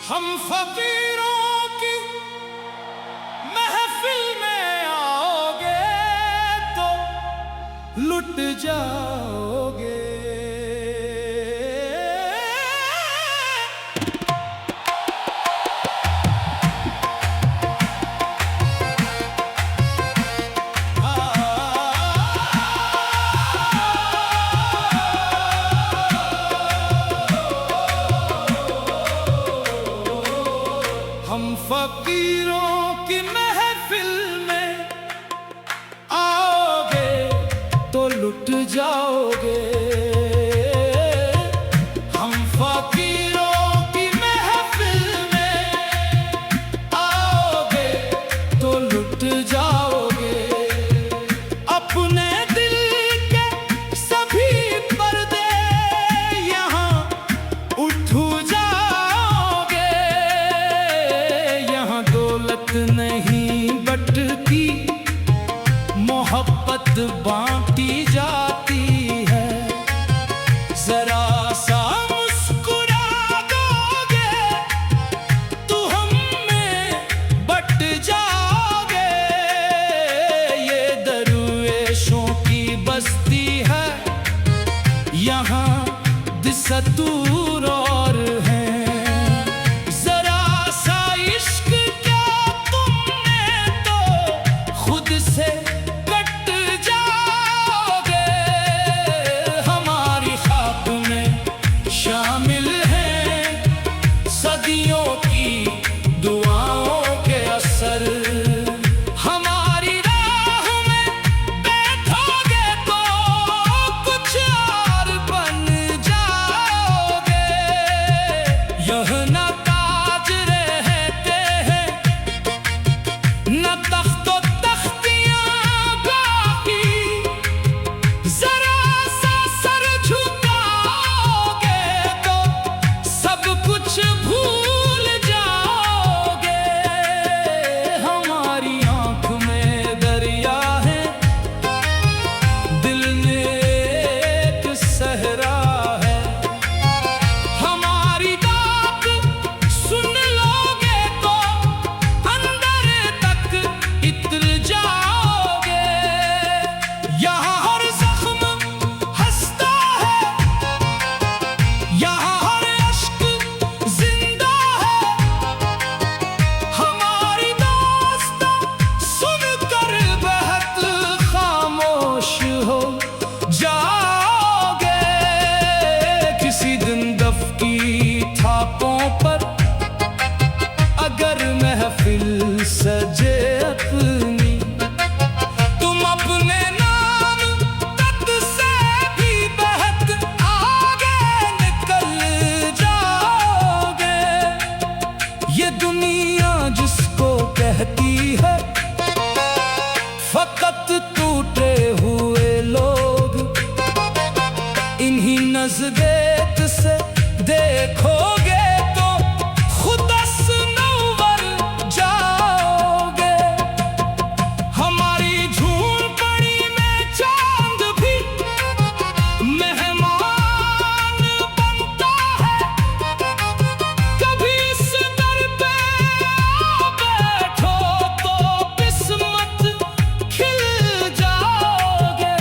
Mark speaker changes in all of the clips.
Speaker 1: हम फकीरों की महफिल में आओगे तो लुट जाओगे। हम फकीरों की महफिल में आओगे तो लुट जाओगे। हम फकीरों की महफिल में आओगे तो लुट जाओगे। अपने दिल के सभी पर्दे यहाँ उठ जाओगे। यहाँ दौलत नहीं बटती, मोहब्बत बांटी जाती है। जरा सा मुस्कुरा दोगे तो हम में बट जाओगे। ये दरवेशों की बस्ती है, यहाँ दस्तूर और है। जरा सा इश्क क्या तुमने तो खुद से कट जाओगे। हमारी खाक में शामिल हैं सदियों की दुआओं के असर। हमारी राह में बैठोगे तो कुछ और बन जाओगे। यह न ताज रहते हैं न तख्तो तख्तियां बाकी। जरा सा सर झुकाओगे तो सब कुछ भूल जाओगे। हमारी आंख में दरिया है, दिल में एक सहरा है। हमारी बात सुन लोगे तो अंदर तक इतर जाओगे। यहाँ हर जख्म हंसता है, यहाँ हर अश्क जिंदा है। हमारी दास्तां सुनकर बहुत खामोश हो जाओगे। किसी दिन दफ की थापों पर अगर महफिल सजे अपनी, तुम अपने नाम तक से भी बहुत आगे निकल जाओगे। ये दुनिया जिसको कहती है फकत टूटे हुए लोग, इन्हीं नज़रेत से देखोगे तो खुद असनवर जाओगे। हमारी झोंपड़ी में चांद भी मेहमान बनता है। कभी इस दर पे आ बैठो तो किस्मत खिल जाओगे।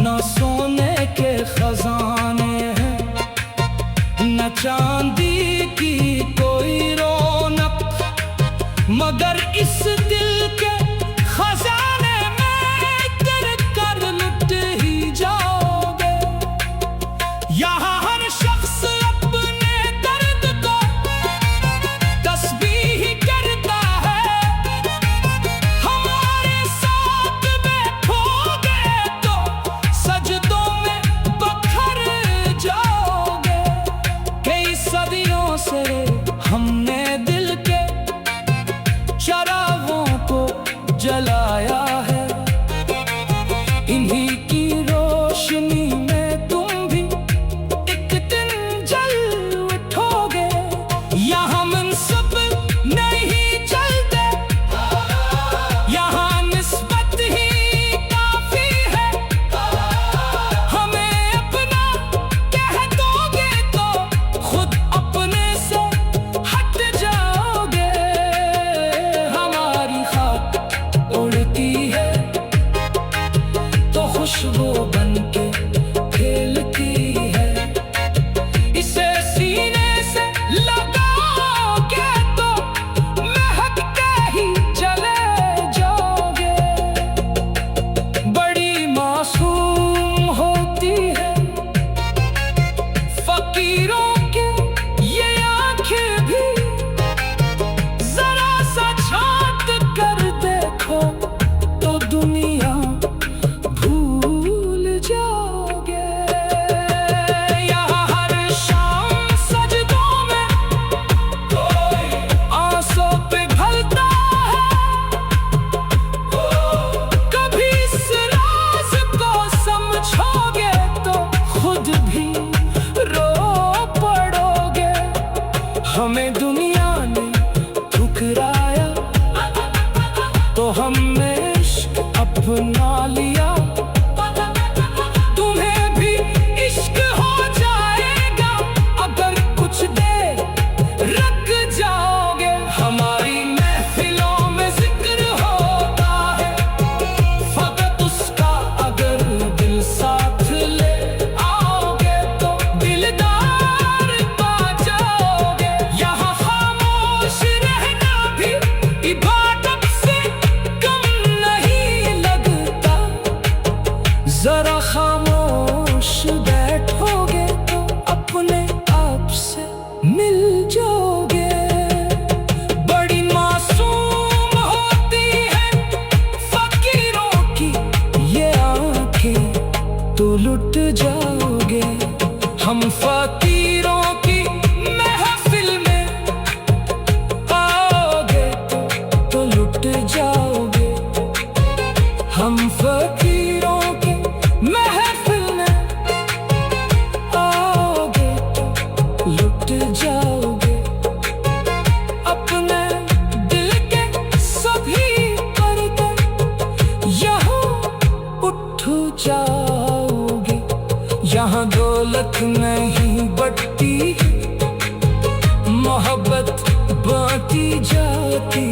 Speaker 1: न सोने के खजाने हैं, न चांदी की कोई रौनक, मगर इस दिल के खजाने में गिर कर लुट ही जाओगे। यहाँ हर शख्स अपने दर्द को तस्बीह करता है। हमारे साथ बैठोगे तो सजदों में बखर जाओगे। कई सदियों से हमने दिल के चरागों को जलाया है। इन्हीं की रोशनी में तुम भी एक दिन जल उठोगे। यहाँ मनसब नहीं चलते, यहाँ निस्बत ही काफी है। हमें अपना कह दोगे तो खुद अपने से हट हमें दुनिया ने ठुकराया तो हमने इश्क अपना लिया। तुम्हें भी इश्क हो जाएगा अगर कुछ देर रुक जाओगे। हमारी महफिलों में जिक्र होता है फकत उसका, अगर दिल साथ ले आओगे तो दिलदार पा जाओगे। यहाँ खामोश रहना भी इबादत से कम नहीं लगता। जरा खामोश बैठोगे तो अपने आप से मिल जाओगे। बड़ी मासूम होती है फकीरों की ये आंखें, तो लुट जाओगे। हम फकीरों की महफिल में आओगे तो लुट जाओगे। हम फकीरों की महफिल में आओगे तो लुट जाओगे। अपने दिल के सभी पर्दे यहाँ उठ जाओगे। यहाँ दौलत नहीं बढ़ती, मोहब्बत बांटी जाती।